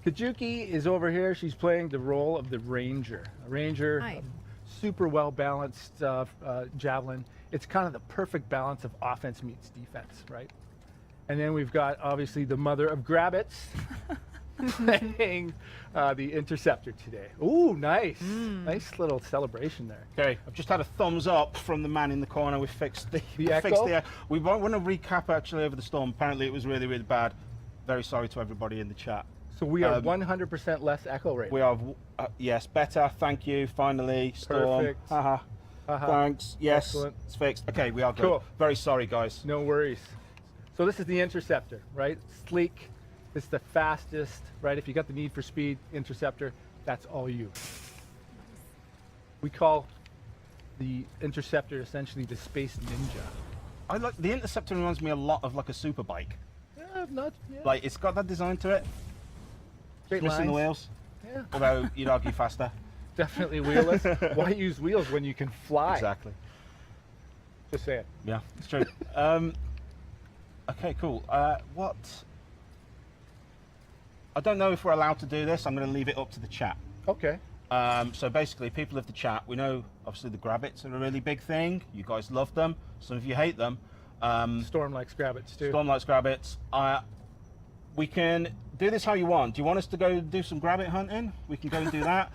Kajuki is over here. She's playing the role of the ranger. A ranger, super well balanced javelin. It's kind of the perfect balance of offense meets defense, right? And then we've got obviously the mother of Grabbits playing the interceptor today. Ooh, nice. Nice little celebration there. Okay, I've just had a thumbs up from the man in the corner. We fixed the echo? We want to recap actually over the storm. Apparently it was really, really bad. Very sorry to everybody in the chat. So we are 100% less echo right now. We are, yes, better. Thank you. Finally, storm. Perfect. Thanks. Yes, Excellent. it's fixed. Okay, we are good. Cool. Very sorry, guys. No worries. So this is the interceptor, right? Sleek. It's the fastest, right? If you got the need for speed, interceptor, that's all you. We call the interceptor essentially the space ninja. I like the interceptor. Reminds me a lot of like a super bike. Yeah. Like it's got that design to it. Straight Missing the lines. wheels. Yeah. Although you'd argue faster. Definitely wheelless. Why use wheels when you can fly? Exactly. Just saying. Yeah, it's true. Okay, cool. What? I don't know if we're allowed to do this. I'm going to leave it up to the chat. Okay. So basically, people of the chat, we know obviously the Grabbits are a really big thing. You guys love them. Some of you hate them. Storm likes Grabbits too. Storm likes Grabbits. We can do this how you want. Do you want us to go do some Grabbit hunting? We can go and do that.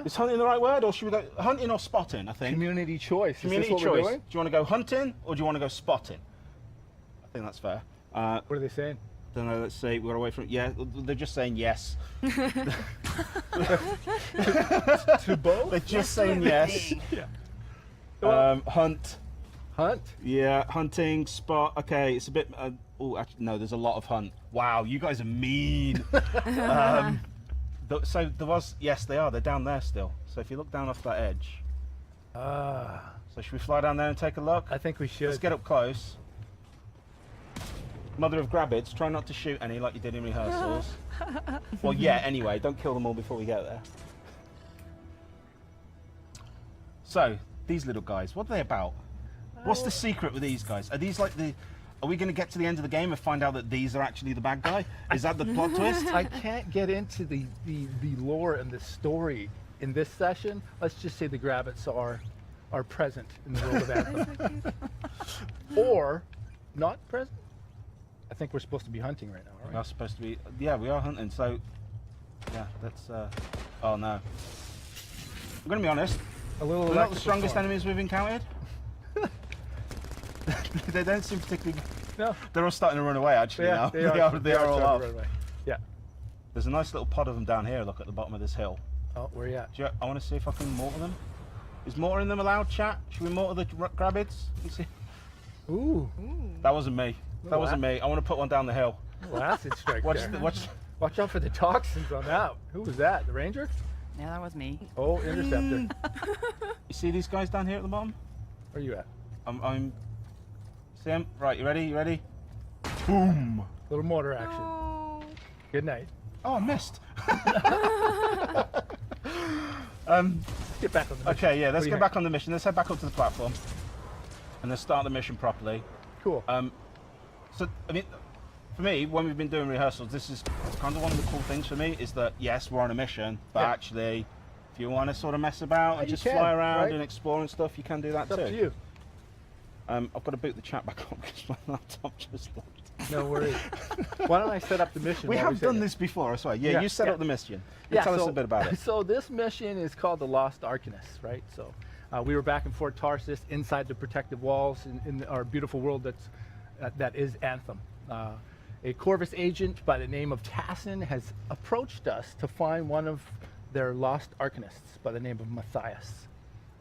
Is hunting the right word, or should we go hunting or spotting? I think. Community choice. Community Is this what choice. we're doing? Do you want to go hunting or do you want to go spotting? I think that's fair. What are they saying? Don't know. Let's see. We're away from. Yeah, they're just saying yes. To both? They're just saying yes. Yeah. Hunt. Hunt. Yeah, hunting, spot. Okay, it's a bit. Oh, actually, no. There's a lot of hunt. Wow, you guys are mean. So there was. Yes, they are. They're down there still. So if you look down off that edge. So should we fly down there and take a look? I think we should. Let's get up close. Mother of Grabbits, try not to shoot any like you did in rehearsals. Well, yeah, anyway, don't kill them all before we get there. So, these little guys, what are they about? What's the secret with these guys? Are these like the... Are we going to get to the end of the game and find out that these are actually the bad guy? Is that the plot twist? I can't get into the lore and the story in this session. Let's just say the Grabbits are present in the world of Anthem. Or not present. I think we're supposed to be hunting right now, aren't We are supposed to be... Yeah, we are hunting, so... Yeah, that's... Oh, no. I'm going to be honest. A little They're not the electrical strongest storm. enemies we've encountered. They don't seem particularly... No. They're all starting to run away, actually, now. They are all off. Yeah. There's a nice little pod of them down here, look, at the bottom of this hill. Oh, where you at? I want to see if I can mortar them. Is mortaring them allowed, chat? Should we mortar the Grabbits? Let's see. Ooh. That wasn't me. That wasn't me. I want to put one down the hill. Well, acid strike Watch, there. watch. Out for the toxins on that. Who was that? The ranger? Yeah, that was me. Oh, interceptor. You see these guys down here at the bottom? Where are you at? I'm... See them? Right, you ready? You ready? Boom! Little mortar action. Oh. Good night. Oh, I missed. Get back on the mission. Okay, yeah, let's What do you get back on the mission. Let's head back up to the platform. And let's start the mission properly. Cool. So, I mean, for me, when we've been doing rehearsals, this is kind of one of the cool things for me, is that, yes, we're on a mission, but Yeah. actually, if you want to sort of mess about and you just can, fly around right? and explore and stuff, you can do that It's too. up to you. I've got to boot the chat back up because my laptop just left. No worries. Why don't I set up the mission? We while have say done that? this before, I swear. Yeah, you set up the mission. Tell us a bit about it. So this mission is called the Lost Arcanist, right? So we were back in Fort Tarsis, inside the protective walls in our beautiful world that is Anthem. A Corvus agent by the name of Tassin has approached us to find one of their lost Arcanists by the name of Matthias.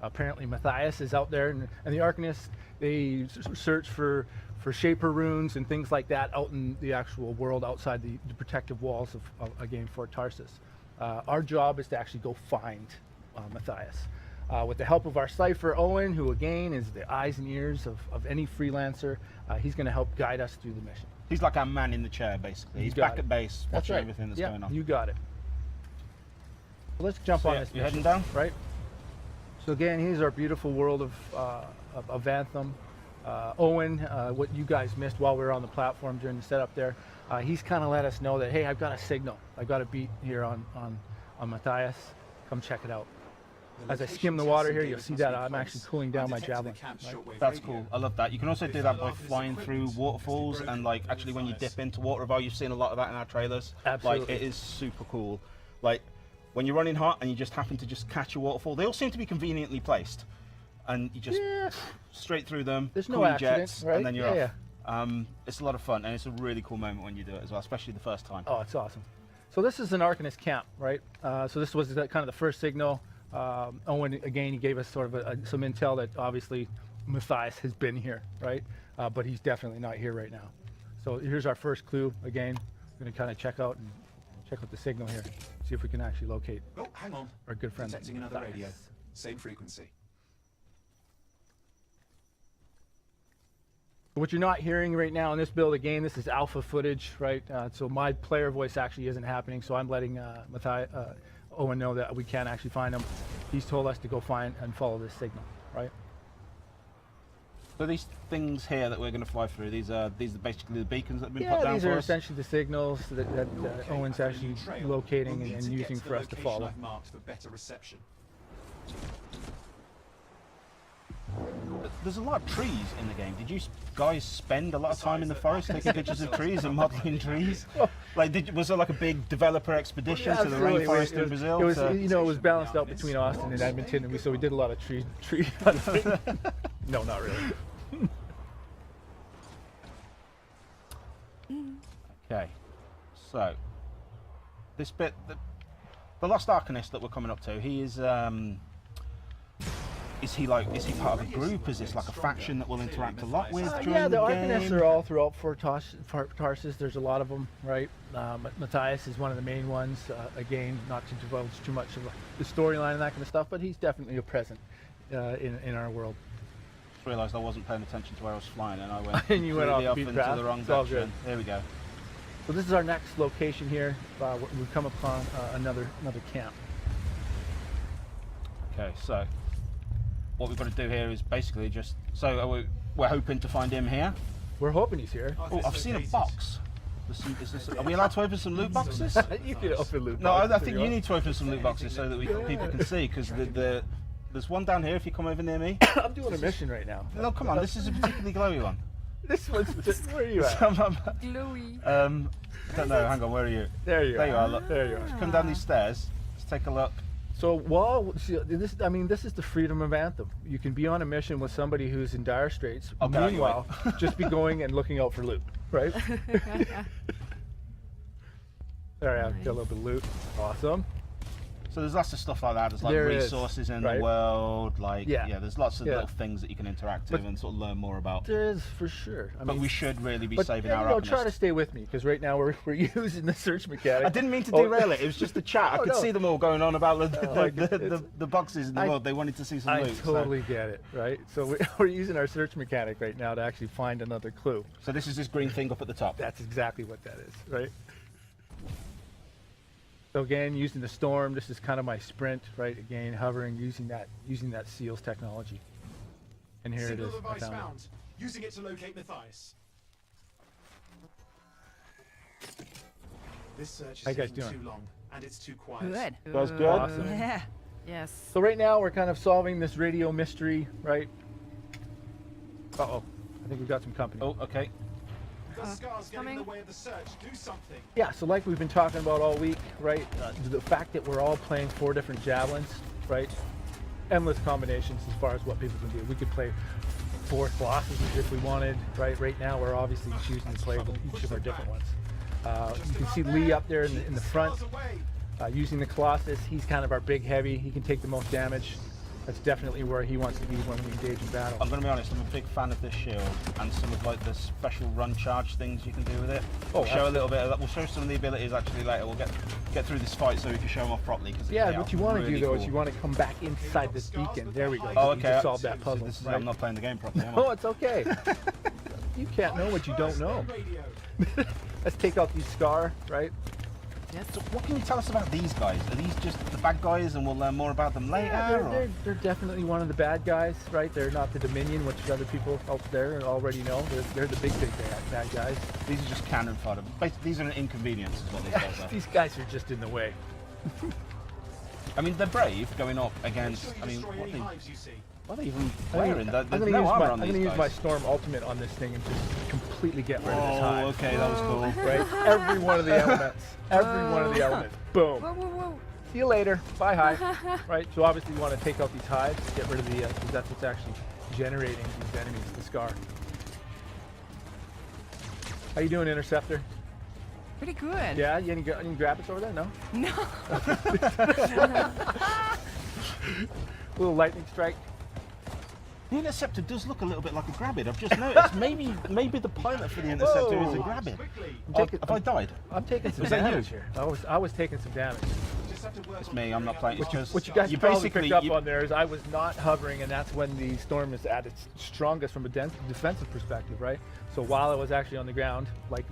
Apparently Matthias is out there, and the Arcanists, they search for Shaper runes and things like that out in the actual world outside the protective walls of again, Fort Tarsis. Our job is to actually go find Matthias. With the help of our Cypher Owen, who again is the eyes and ears of any freelancer, he's going to help guide us through the mission. He's like our man in the chair, basically. He's back at base, That's watching right. everything that's Yeah, going on. you got it. Well, let's jump on this You're mission, heading down? right? So again, here's our beautiful world of Anthem. Owen, what you guys missed while we were on the platform during the setup there, he's kind of let us know that, hey, I've got a signal. I've got a beat here on Matthias. Come check it out. As I skim the water here, you'll see that I'm actually cooling down my javelin. Right? That's cool. I love that. You can also do that by flying through waterfalls, and like actually when you dip into water, you've seen a lot of that in our trailers. Absolutely. Like it is super cool. Like when you're running hot and you just happen to just catch a waterfall, they all seem to be conveniently placed, and you just straight through them. There's no cool accident, jets, right? and then you're off. Yeah. It's a lot of fun, and it's a really cool moment when you do it as well, especially the first time. Oh, it's awesome. So this is an Arcanist camp, right? So this was kind of the first signal. Owen, again, he gave us sort of some intel that obviously Matthias has been here, right? But he's definitely not here right now. So here's our first clue. Again, we're going to kind of check out the signal here, see if we can actually locate Oh, hang on. our good friend. Detecting another Matthias. radio. Same frequency. What you're not hearing right now in this build, again, this is alpha footage, right? So my player voice actually isn't happening, so I'm letting Owen know that we can actually find him. He's told us to go find and follow this signal, right? So these things here that we're going to fly through, these are basically the beacons that have been put Yeah, down these for are us? essentially the signals that Owen's actually locating and using for us to follow. I've marked for better reception. There's a lot of trees in the game. Did you guys spend a lot of time in the forest taking pictures of trees and modeling trees? Like, was there like a big developer expedition to the Absolutely. rainforest It in was- Brazil? It was, to- you know, it was balanced out between Austin and Edmonton, and so we did a lot of tree hunting. No, not really. Okay, so this bit, the Lost Arcanist that we're coming up to, he is. Is he part of a group? Is this like a faction that we'll interact a lot with during Yeah, the the Arcanists game? are all throughout Fort Tarsus. There's a lot of them, right? Matthias is one of the main ones. Again, not to divulge too much of the storyline and that kind of stuff, but he's definitely a present in our world. Just realised I wasn't paying attention to where I was flying, and I went And you went completely off off the beaten into path. the wrong It's all direction. There we go. So this is our next location here. We've come upon another camp. Okay, so what we've got to do here is basically just we're hoping to find him here. We're hoping he's here. Oh, I've seen a box. Are we allowed to open some loot boxes? You can open loot No, I boxes if think you you want. need to open some loot boxes so that people can see, because there's one down here if you come over near me. I'm doing a mission right now. No, come on, this is a particularly glowy one. This one's just, where are you at? Glowy. I don't know, hang on, where are you? There you are. Look. There you are. Come down these stairs, let's take a look. So this is the freedom of Anthem. You can be on a mission with somebody who's in dire straits. Okay, Meanwhile, just be going and looking out for loot, right? There I have, got a little bit of loot. Awesome. So there's lots of stuff like that. There's like There is, resources in right? the world, like Yeah. there's lots of Yeah. little things that you can interact with and sort of learn more about. There is for sure. But we should really be but saving yeah, our you know, try to Arcanist. stay with me because right now we're using the search mechanic. I didn't mean to Oh, derail it. It was just the chat. I Oh, could no. see them all going on about it's- the boxes in the I- world. They wanted to see some I loot. totally get it, right? So we're using our search mechanic right now to actually find another clue. So this is this green thing up at the top. That's exactly what that is, right? So again, using the storm, this is kind of my sprint, right? Again, hovering, using that seals technology. And here Signal it is. I device found it. found. Using it to locate Matthias. This search How is you guys taking doing? too long, and it's too quiet. Good. That's good. Awesome. Yeah. Yes. So right now we're kind of solving this radio mystery, right? Uh-oh. I think we've got some company. Oh, okay. The scars getting in coming. the way of the search. Do something. Yeah, so like we've been talking about all week, right? The fact that we're all playing 4 different javelins, right? Endless combinations as far as what people can do. We could play 4 Colossuses if we wanted, right? Right now we're obviously choosing to play with each of our different ones. You can see Lee up there in the front Scars away. using the Colossus. He's kind of our big heavy. He can take the most damage. That's definitely where he wants to be when we engage in battle. I'm going to be honest. I'm a big fan of this shield and some of like the special run charge things you can do with it. Oh, We'll show a little bit of that. We'll show some of the abilities actually later. We'll get through this fight so we can show them off properly. Cause Yeah, they what are you want to really do though is cool. you want to come back inside this beacon. There we go. Oh, You okay. just solved that So puzzle. this is, right? I'm not playing the game properly, am I? Oh, it's okay. You can't know what you don't know. Radio. Let's take out these Scar, right? Yes. So what can you tell us about these guys? Are these just the bad guys and we'll learn more about them later? Yeah, or- they're definitely one of the bad guys, right? They're not the Dominion, which other people out there already know. They're the big bad guys. These are just cannon fodder. Basically, these are an inconvenience is what these guys are. These guys are just in the way. I mean, they're brave going up against, Make sure I you mean, destroy any hives you see. what are they even I'm wearing? gonna There's no armor on these use guys. my Storm Ultimate on this thing and just completely get rid of this Oh, hive. okay, that was cool. Right? Every one of the elements. Every one of the elements. Boom. Whoa, whoa, whoa. See you later. Bye, hive. Right? So obviously you want to take out these hives, get rid of the, because that's what's actually generating these enemies, the scar. How you doing, Interceptor? Pretty good. Yeah, you any graphics over there? No? No. Little lightning strike. The Interceptor does look a little bit like a Grabbid. I've just noticed. Maybe the pilot for the Interceptor is a Whoa. Grabbid. Quickly. Have I died? I'm taking some Was that damage you? here. I was taking some damage. Just have to work It's on me. I'm not playing. It's just What you guys you probably basically picked up you- on there is I was not hovering, and that's when the storm is at its strongest from a defensive perspective, right? So while I was actually on the ground, like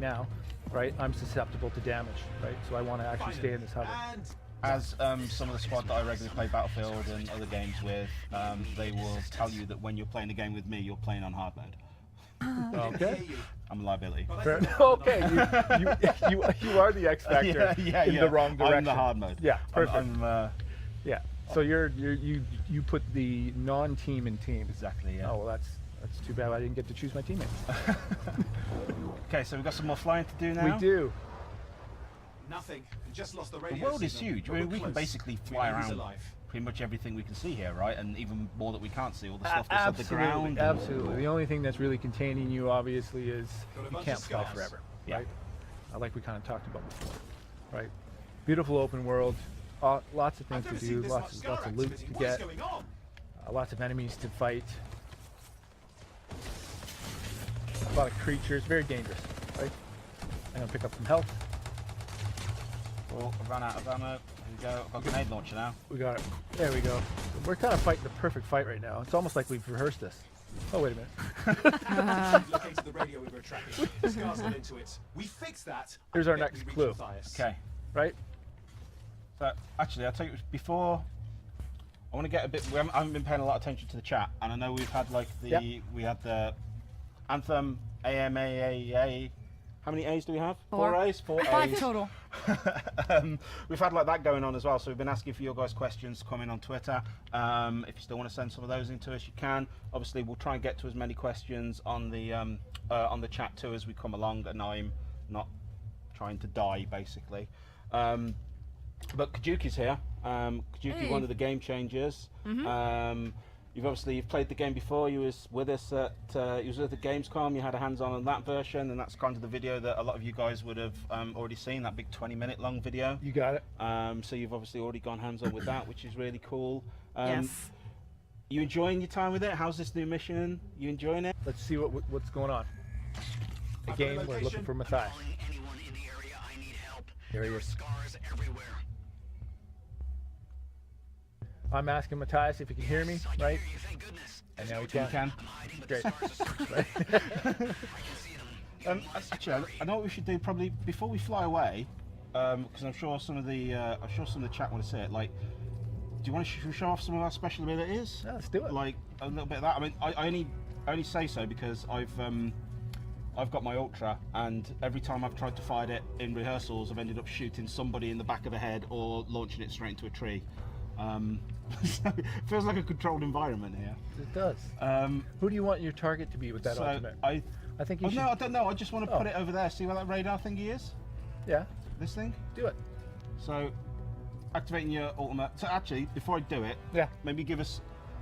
now, right, I'm susceptible to damage, right? So I want to actually stay in this hover. And As some of the squad that I regularly play Battlefield and other games with, they will tell you that when you're playing a game with me, you're playing on hard mode. Okay. hear you. I'm a liability. But I Fair- think okay, you are the X factor in the wrong direction. I'm the hard mode. Yeah, perfect. I'm Yeah. So you put the non-team in team. exactly. Yeah. Oh well, that's too bad. I didn't get to choose my teammates. Okay, so we've got some more flying to do now. We do. nothing. We just lost the The radio world is signal, huge. but I mean, we're we can close. basically We fly know he's around alive. pretty much everything we can see here, right? And even more that we can't see, all the stuff that's off the Absolutely, ground. absolutely. The only thing that's really containing you, obviously, is Got a you bunch can't of fly scars. forever, Yeah. right? Like we kind of talked about before, right? Beautiful open world, lots of I've things to never do, seen this much lots scar of loot activity. to What is get, going on? lots of enemies to fight, a lot of creatures, very dangerous, right? I'm gonna pick up some health. Oh, I ran out of ammo. Here we go. I've got a grenade launcher now. We got it. There we go. We're kind of fighting the perfect fight right now. It's almost like we've rehearsed this. Oh, wait a minute. Located the radio we were tracking. The scars got into it. We fixed that. Here's I our bet next we reached clue. Matthias. Okay. Right? So actually, I'll tell you before. I want to get a bit. I haven't been paying a lot of attention to the chat, and I know we've had like the Yep. we had the Anthem AMAAA. How many A's do we have? Four. A's. 4 5 A's. total. We've had like that going on as well, so we've been asking for your guys' questions to come in on Twitter. If you still want to send some of those into us, you can. Obviously, we'll try and get to as many questions on the chat too as we come along, and I'm not trying to die basically. But Kajuki's here. Kajuki, Hey. one of the game changers. You've played the game before. You was with us at you was at the Gamescom. You had a hands-on on that version, and that's kind of the video that a lot of you guys would have already seen. That big 20-minute long video. You got it. So you've obviously already gone hands-on with that, which is really cool. Yes. You enjoying your time with it? How's this new mission? You enjoying it? Let's see what's going on. I've got a Again, we're looking location. for Matthias. Calling anyone in the area, I need help. There he There are is. scars everywhere. I'm asking Matthias if he can hear me, I can right? hear you, thank goodness. And now he You can. can. I'm hiding, but Great. the scars are searching. Right? I can see them. Actually, I know what we should do probably before we fly away, because I'm sure some of the chat want to see it. Like, do you want to show off some of our special abilities? Yeah, let's do it. Like a little bit of that. I mean, I only say so because I've got my Ultra, and every time I've tried to fight it in rehearsals, I've ended up shooting somebody in the back of the head or launching it straight into a tree. So it feels like a controlled environment here. It does. Who do you want your target to be with that so ultimate? I think you oh, should. no, I don't know. I just want to put Oh. it over there. See where that radar thingy is? Yeah, This thing. do it. So, activating your ultimate. So actually, before I do it, Yeah. maybe give us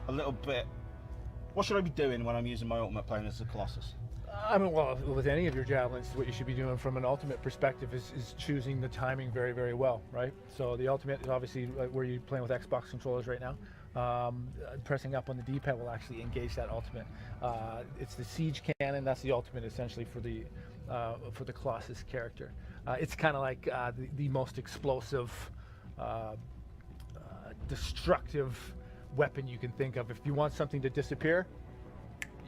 a little bit. What should I be doing when I'm using my ultimate playing as a Colossus? I mean, well, with any of your javelins, what you should be doing from an ultimate perspective is choosing the timing very, very well, right? So the ultimate is obviously where you're playing with Xbox controllers right now. Pressing up on the D-pad will actually engage that ultimate. It's the siege cannon. That's the ultimate essentially for the Colossus character. It's kind of like the most explosive, destructive weapon you can think of. If you want something to disappear,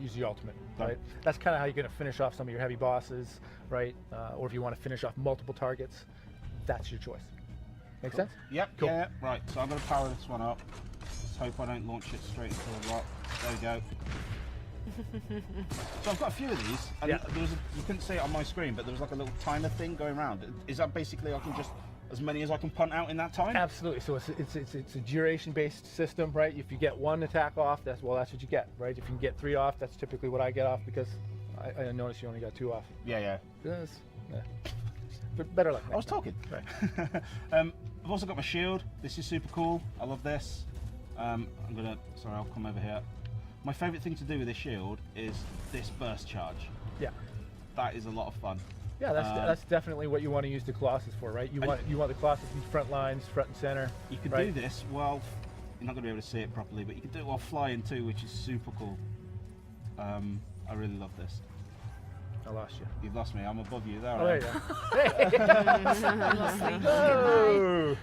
use the ultimate, right? That's kind of how you're going to finish off some of your heavy bosses, right? Or if you want to finish off multiple targets, that's your choice. Make sense? Yep. Cool. Yeah. Right. So I'm going to power this one up. Let's hope I don't launch it straight into the rock. There we go. So I've got a few of these, and Yeah. there was you couldn't see it on my screen, but there was like a little timer thing going around. Is that basically I can just as many as I can punt out in that time? Absolutely. So it's a duration-based system, right? If you get 1 attack off, that's what you get, right? If you can get 3 off, that's typically what I get off because I noticed you only got 2 off. Yeah. Yes. Yeah. But better luck. I was talking. Right. I've also got my shield. This is super cool. I love this. Sorry, I'll come over here. My favourite thing to do with this shield is this burst charge. Yeah. That is a lot of fun. Yeah, that's definitely what you want to use the Colossus for, right? You want the Colossus in front lines, front and center. You can right? do this while you're not going to be able to see it properly, but you can do it while flying too, which is super cool. I really love this. I lost you. You've lost me. I'm above you. There Oh, I there you am. go.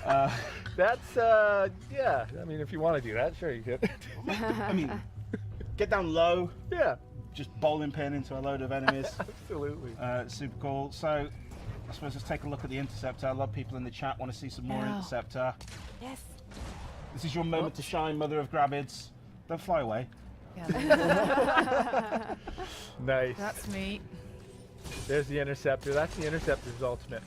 Oh. That's yeah. I mean, if you want to do that, sure you could. I mean, get down low, Yeah, just bowling pin into a load of enemies. absolutely. It's super cool. So, I suppose let's take a look at the Interceptor. A lot of people in the chat want to see some more Ow. Interceptor. Yes. This is your moment to shine, Mother of Grabbids. Don't fly away. Yeah, Nice. that's me. There's the Interceptor. That's the Interceptor's ultimate.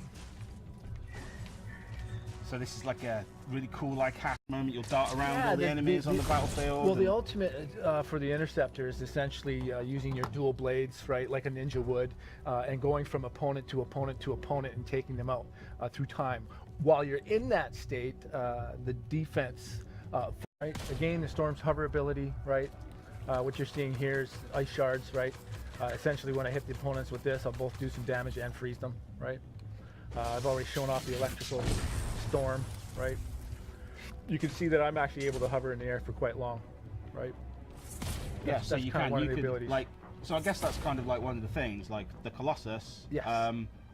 So this is like a really cool like hack moment. You'll dart around Yeah, all the enemies on the battlefield. Well, the and- ultimate for the Interceptor is essentially using your dual blades, right, like a ninja would, and going from opponent to opponent to opponent and taking them out through time. While you're in that state, the defense, right, again, the Storm's hover ability, right, what you're seeing here is ice shards, right. Essentially, when I hit the opponents with this, I'll both do some damage and freeze them, right. I've already shown off the electrical storm, right? You can see that I'm actually able to hover in the air for quite long, right? Yeah, That's- so that's you kind of can, one you of the could, abilities. like, so I guess that's kind of like one of the things, like the Colossus. Yes.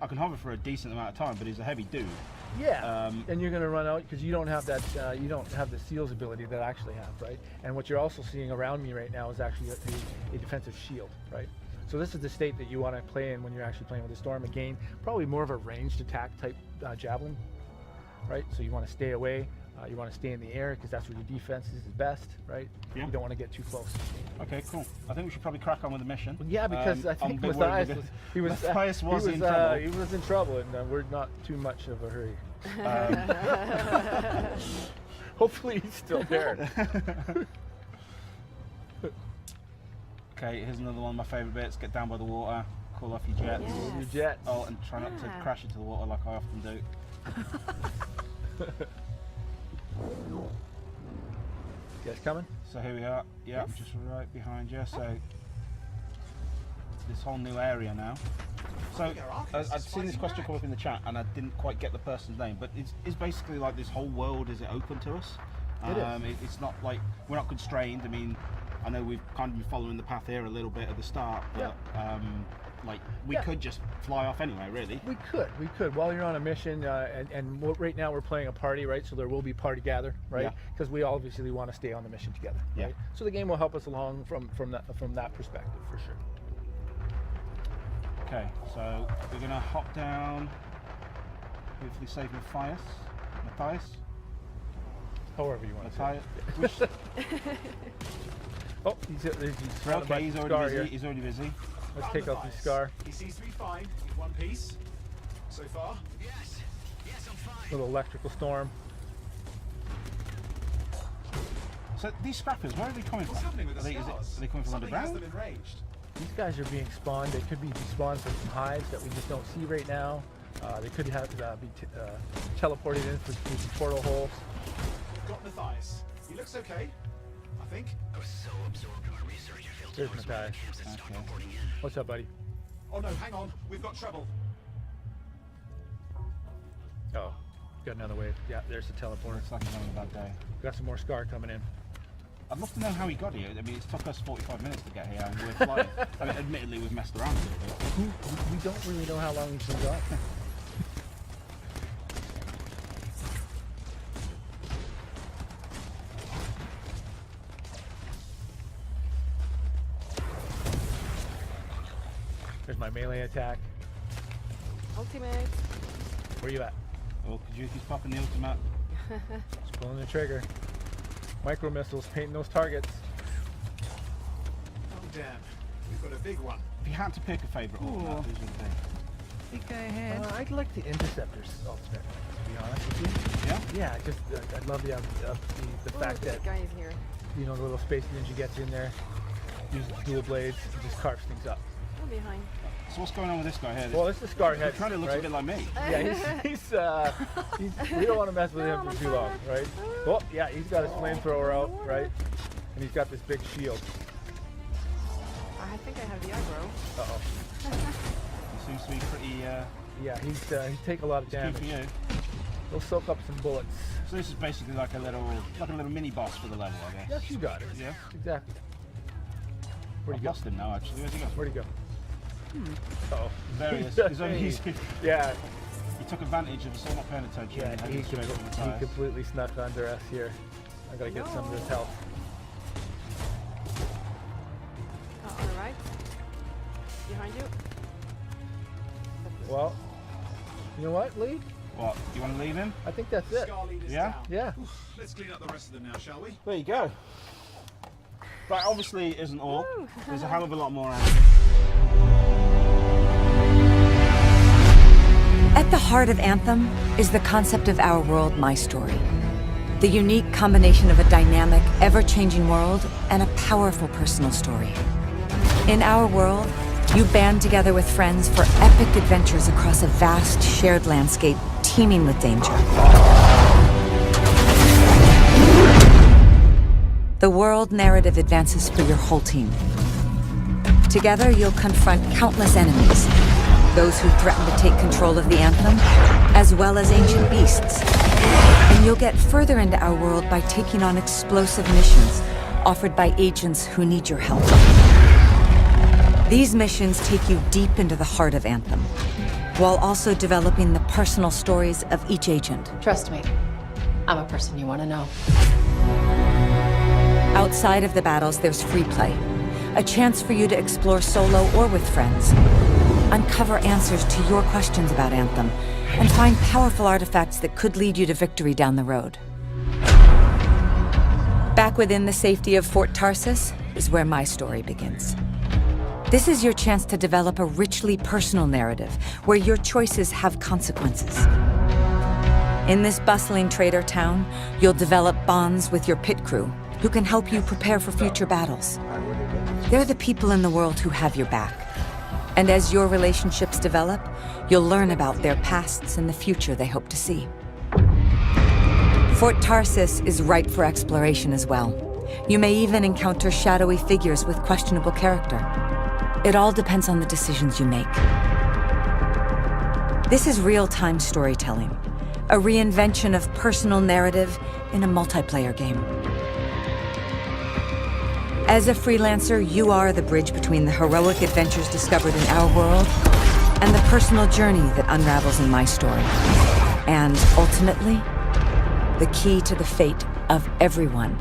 I can hover for a decent amount of time, but he's a heavy dude. Yeah, and you're going to run out because you don't have that. You don't have the seals ability that I actually have, right? And what you're also seeing around me right now is actually a defensive shield, right? So this is the state that you want to play in when you're actually playing with the Storm. Again, probably more of a ranged attack type javelin, right? So you want to stay away. You want to stay in the air because that's where your defense is best, right? Yeah. You don't want to get too close. Okay, cool. I think we should probably crack on with the mission. Yeah, because I I'm a think bit worried Matthias with Matthias he in trouble. He was in trouble, and we're not too much of a hurry. Hopefully he's still there. Okay, here's another one of my favourite bits. Get down by the water, call off your jets. Yeah. Your jets. Oh, and try not to Yeah. crash into the water like I often do. You guys coming? So here we are. Yeah, I'm just right behind you. So this whole new area now. So I'd seen this question come up in the chat, and I didn't quite get the person's name, but it's basically like this whole world. Is it open to us? It is. It's not like we're not constrained. I mean, I know we've kind of been following the path here a little bit at the start, but like we Yeah. could just fly off anyway, really. We could. While you're on a mission, right now we're playing a party, right? So there will be party gather, right? Yeah. Because we obviously want to stay on the mission together, Yeah. right? So the game will help us along from that perspective for sure. Okay, so we're gonna hop down. Hopefully save Matthias. However you want to say. Matthias. it. Oh, he's surrounded by Okay, he's Scar already here. busy. He's already busy. Let's take out the Scar. He seems to be fine in one piece so far. Yes. Yes, I'm fine. Little electrical storm. So these scrappers, where are they coming What's from? happening with the Are scars? they coming from Something has underground? them enraged. These guys are being spawned. They could be despawned from some hives that we just don't see right now. They could have be teleported in through some portal holes. Got Matthias. He looks okay, I think. I was so absorbed in my research, I failed to There's notice when the Matthias. camps had stopped Okay. reporting in. What's up, buddy? Oh no, hang on. We've got trouble. Oh, got another wave. Yeah, there's the teleporter. Looks like he's having a bad day. Got some more Scar coming in. I'd love to know how he got here. I mean, it took us 45 minutes to get here, and we're flying. I mean, admittedly, we've messed around a little bit. We don't really know how long he's been gone. There's my melee attack. Ultimate. Where you at? Oh, Kajuki's popping the ultimate. Just pulling the trigger. Micro missiles painting those targets. Oh damn, we've got a big one. If you had to pick a favourite ultimate, who's would it be? Big guy ahead. I'd like the Interceptor's ultimate, to be honest with you. Yeah? Yeah, I love the fact that, guy is here. you know, the little space ninja gets in there, uses dual blades, and just carves things up. Oh, behind. So what's going on with this guy here? Well, this is Scarhead. He kind of looks right? a bit like me. Yeah, we don't want to mess with him for too long, right? Well, yeah, he's got his flamethrower out, right? And he's got this big shield. I think I have the aggro. Uh-oh. He seems to be pretty Yeah, he's take a lot of good damage. for you. He'll soak up some bullets. So this is basically like a little mini boss for the level, I guess. Yes, you got it. Yeah. Exactly. Where'd I've he go? lost him now, actually. Where'd he go? Where'd he go? Uh-oh. There he is. Yeah, He took advantage of us all not paying attention. yeah, and he headed straight for the tires. completely snuck under us here. I gotta get some of this health. On the right. Behind you. Well, you know what, Lee? What? You want to leave him? I think that's it. Scar leader's Yeah? down. Yeah. Let's clean up the rest of them now, shall we? There you go. But obviously it isn't all. There's a hell of a lot more out. At the heart of Anthem is the concept of our world, my story. The unique combination of a dynamic, ever-changing world and a powerful personal story. In our world, you band together with friends for epic adventures across a vast, shared landscape teeming with danger. The world narrative advances for your whole team. Together, you'll confront countless enemies, those who threaten to take control of the Anthem, as well as ancient beasts. And you'll get further into our world by taking on explosive missions offered by agents who need your help. These missions take you deep into the heart of Anthem, while also developing the personal stories of each agent. Trust me, I'm a person you want to know. Outside of the battles, there's free play. A chance for you to explore solo or with friends. Uncover answers to your questions about Anthem, and find powerful artifacts that could lead you to victory down the road. Back within the safety of Fort Tarsis is where my story begins. This is your chance to develop a richly personal narrative, where your choices have consequences. In this bustling trader town, you'll develop bonds with your pit crew, who can help you prepare for future battles. They're the people in the world who have your back. And as your relationships develop, you'll learn about their pasts and the future they hope to see. Fort Tarsis is ripe for exploration as well. You may even encounter shadowy figures with questionable character. It all depends on the decisions you make. This is real-time storytelling, a reinvention of personal narrative in a multiplayer game. As a freelancer, you are the bridge between the heroic adventures discovered in our world and the personal journey that unravels in my story. And ultimately, the key to the fate of everyone